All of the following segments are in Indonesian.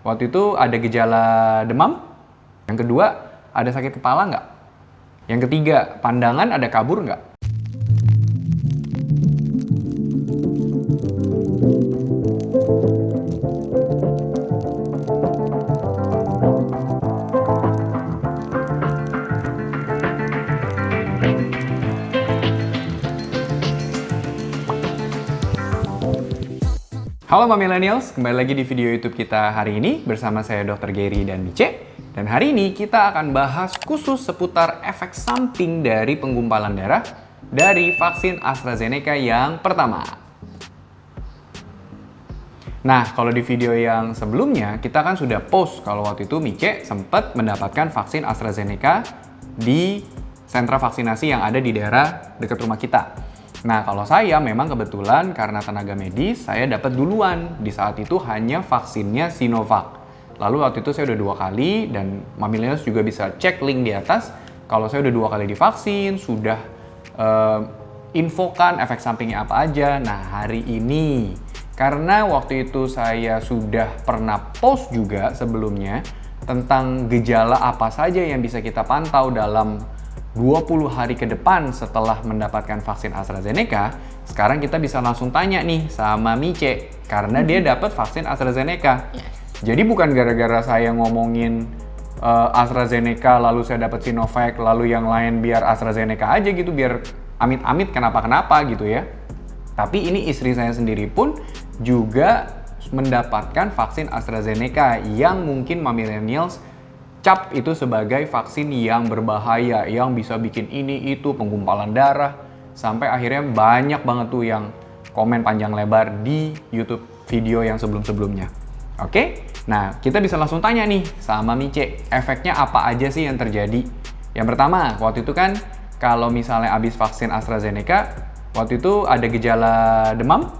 waktu itu ada gejala demam? Yang kedua, ada sakit kepala nggak? Yang ketiga, pandangan ada kabur nggak? Halo Millennials, kembali lagi di video YouTube kita hari ini bersama saya Dr. Gary dan Mice. Dan hari ini kita akan bahas khusus seputar efek samping dari penggumpalan darah dari vaksin AstraZeneca yang pertama. Nah, kalau di video yang sebelumnya kita kan sudah post kalau waktu itu Mice sempat mendapatkan vaksin AstraZeneca di sentra vaksinasi yang ada di daerah dekat rumah kita. Nah, kalau saya memang kebetulan karena tenaga medis, saya dapat duluan. Di saat itu hanya vaksinnya Sinovac. Lalu waktu itu saya udah 2 kali, dan Millennials juga bisa cek link di atas. Kalau saya udah 2 kali divaksin, sudah infokan efek sampingnya apa aja. Nah, hari ini, karena waktu itu saya sudah pernah post juga sebelumnya, tentang gejala apa saja yang bisa kita pantau dalam 20 hari ke depan setelah mendapatkan vaksin AstraZeneca, sekarang kita bisa langsung tanya nih sama Mice, karena dia dapat vaksin AstraZeneca. Yes. Jadi bukan gara-gara saya ngomongin AstraZeneca, lalu saya dapat Sinovac, lalu yang lain biar AstraZeneca aja gitu, biar amit-amit kenapa-kenapa gitu ya. Tapi ini istri saya sendiri pun juga mendapatkan vaksin AstraZeneca yang mungkin Millennials cap itu sebagai vaksin yang berbahaya, yang bisa bikin ini itu, penggumpalan darah, sampai akhirnya banyak banget tuh yang komen panjang lebar di YouTube video yang sebelum-sebelumnya. Oke? Nah, kita bisa langsung tanya nih sama Mice, efeknya apa aja sih yang terjadi? Yang pertama, waktu itu kan kalau misalnya habis vaksin AstraZeneca, waktu itu ada gejala demam?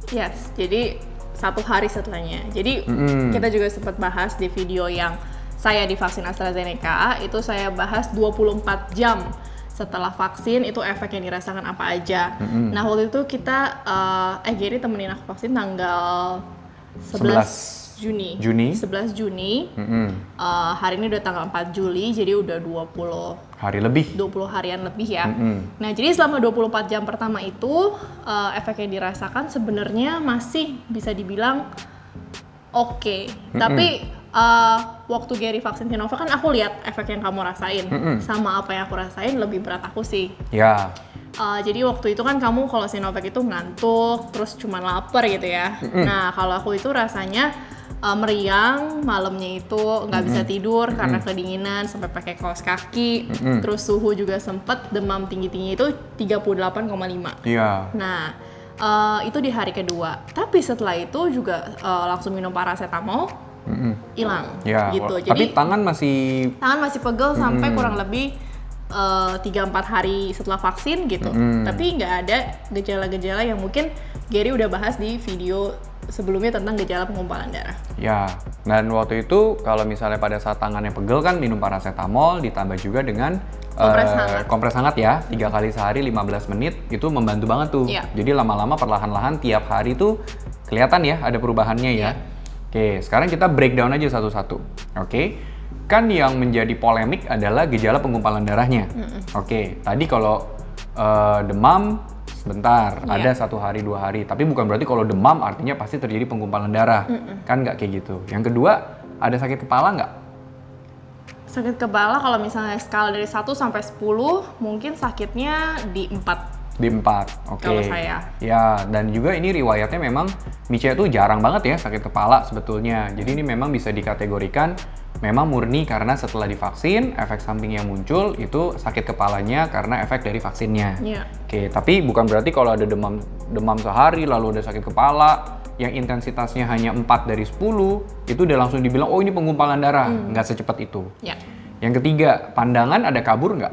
Yes, jadi 1 hari setelahnya. Jadi kita juga sempat bahas di video yang saya divaksin AstraZeneca, itu saya bahas 24 jam setelah vaksin itu efek yang dirasakan apa aja. Nah, waktu itu kita, Gary temenin aku vaksin tanggal 11 Juni. 11 Juni. Hari ini udah tanggal 4 Juli, jadi udah 20 harian lebih ya. Nah, jadi selama 24 jam pertama itu, efek yang dirasakan sebenarnya masih bisa dibilang oke. Tapi waktu Gary vaksin Sinovac kan aku lihat efek yang kamu rasain sama apa yang aku rasain, lebih berat aku sih. Ya. Jadi waktu itu kan kamu kalau Sinovac itu ngantuk, terus cuma lapar gitu ya. Nah, kalau aku itu rasanya meriang, malamnya itu nggak bisa tidur karena kedinginan, sampai pakai kaos kaki. Terus suhu juga sempet demam tinggi-tinggi itu 38,5. Iya. Nah, itu di hari kedua. Tapi setelah itu juga langsung minum paracetamol. Hilang ya, gitu. Tapi Jadi tangan masih pegel sampai kurang lebih 3-4 hari setelah vaksin gitu. Tapi nggak ada gejala-gejala yang mungkin Gary udah bahas di video sebelumnya tentang gejala penggumpalan darah. Ya, dan waktu itu kalau misalnya pada saat tangannya pegel kan minum paracetamol ditambah juga dengan kompres hangat ya, 3 kali sehari 15 menit itu membantu banget tuh. Yeah. Jadi lama-lama perlahan-lahan tiap hari tuh kelihatan ya ada perubahannya ya. Oke, sekarang kita breakdown aja satu-satu. Oke, kan yang menjadi polemik adalah gejala penggumpalan darahnya. Oke, tadi kalau demam sebentar, ada 1 hari 2 hari. Tapi bukan berarti kalau demam artinya pasti terjadi penggumpalan darah. Kan nggak kayak gitu. Yang kedua, ada sakit kepala nggak? Sakit kepala kalau misalnya skala dari 1 sampai 10, mungkin sakitnya di 4. Di 4, oke. Kalau saya. Ya, dan juga ini riwayatnya memang Mice tuh jarang banget ya sakit kepala sebetulnya. Jadi ini memang bisa dikategorikan memang murni karena setelah divaksin, efek samping yang muncul itu sakit kepalanya karena efek dari vaksinnya. Yeah. Oke, tapi bukan berarti kalau ada demam sehari lalu ada sakit kepala yang intensitasnya hanya 4 dari 10, itu udah langsung dibilang, oh ini penggumpalan darah. Nggak secepat itu. Yeah. Yang ketiga, pandangan ada kabur nggak?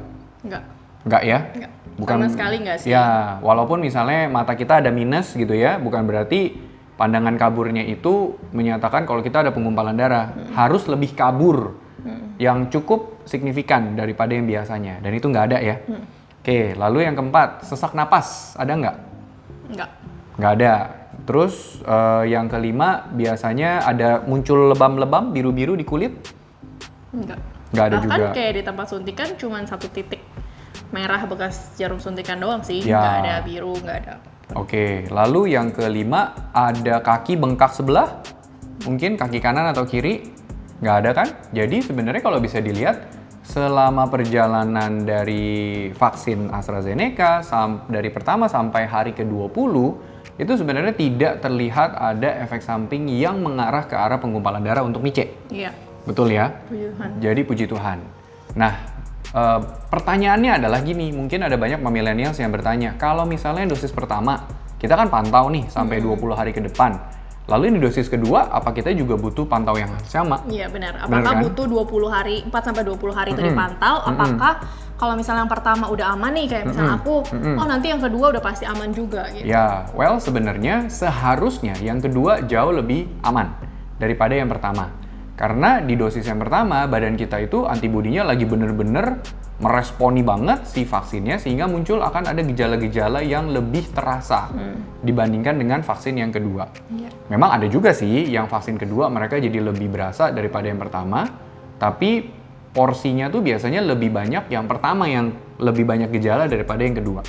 Nggak ya? Nggak. Bukan, sama sekali nggak sih? Ya, walaupun misalnya mata kita ada minus gitu ya, bukan berarti pandangan kaburnya itu menyatakan kalau kita ada penggumpalan darah. Harus lebih kabur yang cukup signifikan daripada yang biasanya. Dan itu nggak ada ya. Oke, lalu yang keempat, sesak napas ada nggak? Nggak. Nggak ada. Terus yang kelima biasanya ada muncul lebam-lebam biru-biru di kulit. Enggak. Nggak ada Bahkan juga. kayak di tempat suntikan cuma satu titik merah bekas jarum suntikan doang sih, Ya. nggak ada biru, nggak ada. Oke, lalu yang kelima ada kaki bengkak sebelah, mungkin kaki kanan atau kiri, nggak ada kan? Jadi sebenarnya kalau bisa dilihat selama perjalanan dari vaksin AstraZeneca dari pertama sampai hari ke-20 itu sebenarnya tidak terlihat ada efek samping yang mengarah ke arah penggumpalan darah untuk mice. Iya, Betul ya? puji Tuhan. Jadi puji Tuhan. Nah, pertanyaannya adalah gini, mungkin ada banyak millennials yang bertanya, kalau misalnya dosis pertama, kita kan pantau nih sampai 20 hari ke depan. Lalu ini dosis kedua, apa kita juga butuh pantau yang sama? Iya benar. Benar Apakah kan? butuh 20 hari, 4 sampai 20 hari itu dipantau? Apakah kalau misalnya yang pertama udah aman nih, kayak misalnya aku, oh nanti yang kedua udah pasti aman juga gitu. Ya, well sebenarnya seharusnya yang kedua jauh lebih aman daripada yang pertama. Karena di dosis yang pertama, badan kita itu antibodinya lagi bener-bener meresponi banget si vaksinnya sehingga muncul akan ada gejala-gejala yang lebih terasa dibandingkan dengan vaksin yang kedua. Iya. Memang ada juga sih yang vaksin kedua mereka jadi lebih berasa daripada yang pertama, tapi porsinya tuh biasanya lebih banyak yang pertama yang lebih banyak gejala daripada yang kedua.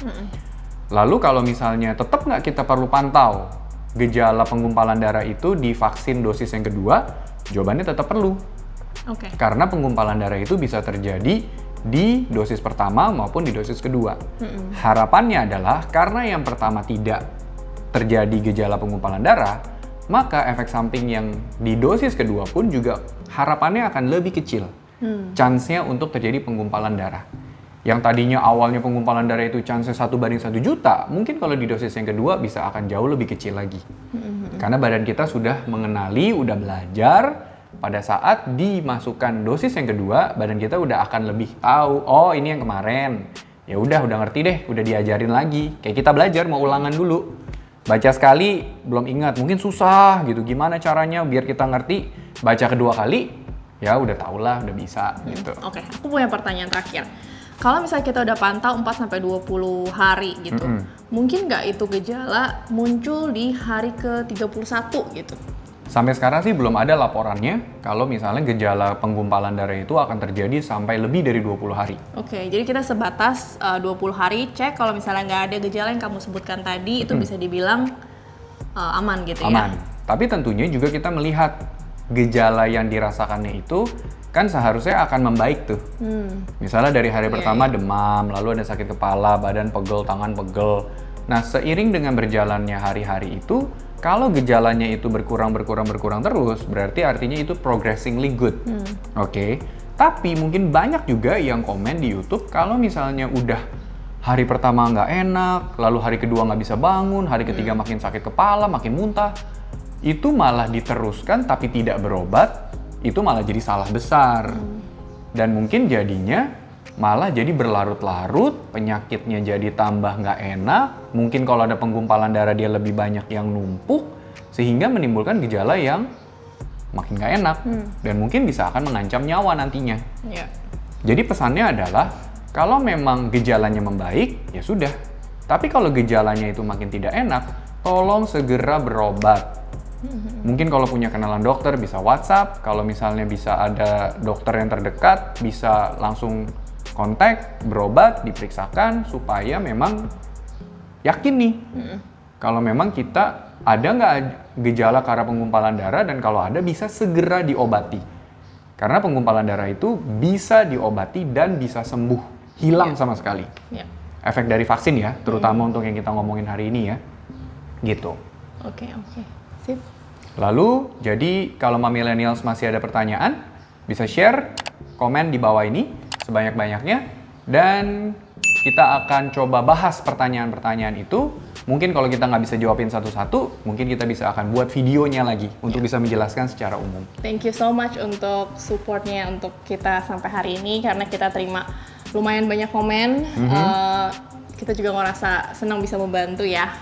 Lalu kalau misalnya tetap nggak kita perlu pantau gejala penggumpalan darah itu di vaksin dosis yang kedua, jawabannya tetap perlu. Oke. Karena penggumpalan darah itu bisa terjadi di dosis pertama maupun di dosis kedua. Harapannya adalah karena yang pertama tidak terjadi gejala penggumpalan darah, maka efek samping yang di dosis kedua pun juga harapannya akan lebih kecil. Chance-nya untuk terjadi penggumpalan darah. Yang tadinya awalnya penggumpalan darah itu chance 1/1 juta, mungkin kalau di dosis yang kedua bisa akan jauh lebih kecil lagi. Karena badan kita sudah mengenali, udah belajar, pada saat dimasukkan dosis yang kedua, badan kita udah akan lebih tahu, oh ini yang kemarin. Ya udah ngerti deh, udah diajarin lagi. Kayak kita belajar mau ulangan dulu. Baca sekali belum ingat, mungkin susah gitu. Gimana caranya biar kita ngerti? Baca kedua kali, ya udah tau lah, udah bisa gitu. Oke, aku punya pertanyaan terakhir. Kalau misalnya kita udah pantau 4-20 hari gitu, mungkin nggak itu gejala muncul di hari ke-31 gitu? Sampai sekarang sih belum ada laporannya kalau misalnya gejala penggumpalan darah itu akan terjadi sampai lebih dari 20 hari. Oke, jadi kita sebatas 20 hari cek kalau misalnya nggak ada gejala yang kamu sebutkan tadi, itu bisa dibilang aman gitu ya? Aman. Tapi tentunya juga kita melihat gejala yang dirasakannya itu kan seharusnya akan membaik tuh. Misalnya dari hari pertama demam, lalu ada sakit kepala, badan pegel, tangan pegel. Nah, seiring dengan berjalannya hari-hari itu, kalau gejalanya itu berkurang terus, berarti artinya itu progressingly good. Oke. Tapi mungkin banyak juga yang komen di YouTube kalau misalnya udah hari pertama nggak enak, lalu hari kedua nggak bisa bangun, hari ketiga makin sakit kepala, makin muntah, itu malah diteruskan tapi tidak berobat, itu malah jadi salah besar. Dan mungkin jadinya malah jadi berlarut-larut, penyakitnya jadi tambah nggak enak, mungkin kalau ada penggumpalan darah dia lebih banyak yang numpuk, sehingga menimbulkan gejala yang makin nggak enak, dan mungkin bisa akan mengancam nyawa nantinya. Iya. Jadi pesannya adalah, kalau memang gejalanya membaik, ya sudah. Tapi kalau gejalanya itu makin tidak enak, tolong segera berobat. Mungkin kalau punya kenalan dokter bisa WhatsApp, kalau misalnya bisa ada dokter yang terdekat, bisa langsung kontak, berobat, diperiksakan, supaya memang yakin nih. Kalau memang kita ada nggak gejala ke arah penggumpalan darah, dan kalau ada bisa segera diobati. Karena penggumpalan darah itu bisa diobati dan bisa sembuh, hilang sama sekali. Iya. Efek dari vaksin ya, terutama untuk yang kita ngomongin hari ini ya. Gitu. Oke. Sip. Lalu, jadi kalau millennials masih ada pertanyaan, bisa share, komen di bawah ini sebanyak-banyaknya, dan kita akan coba bahas pertanyaan-pertanyaan itu. Mungkin kalau kita nggak bisa jawabin satu-satu, mungkin kita bisa akan buat videonya lagi untuk bisa menjelaskan secara umum. Thank you so much untuk supportnya untuk kita sampai hari ini, karena kita terima lumayan banyak komen. Kita juga ngerasa senang bisa membantu ya.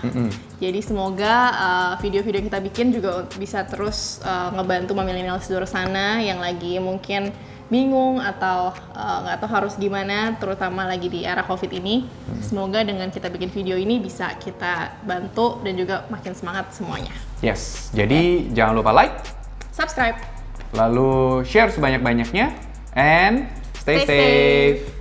Jadi semoga video-video yang kita bikin juga bisa terus ngebantu millennials di luar sana yang lagi mungkin bingung atau nggak tahu harus gimana, terutama lagi di era COVID ini. Semoga dengan kita bikin video ini bisa kita bantu dan juga makin semangat semuanya. Yes, jadi jangan lupa like, Subscribe. lalu share sebanyak-banyaknya, and stay Stay safe. safe.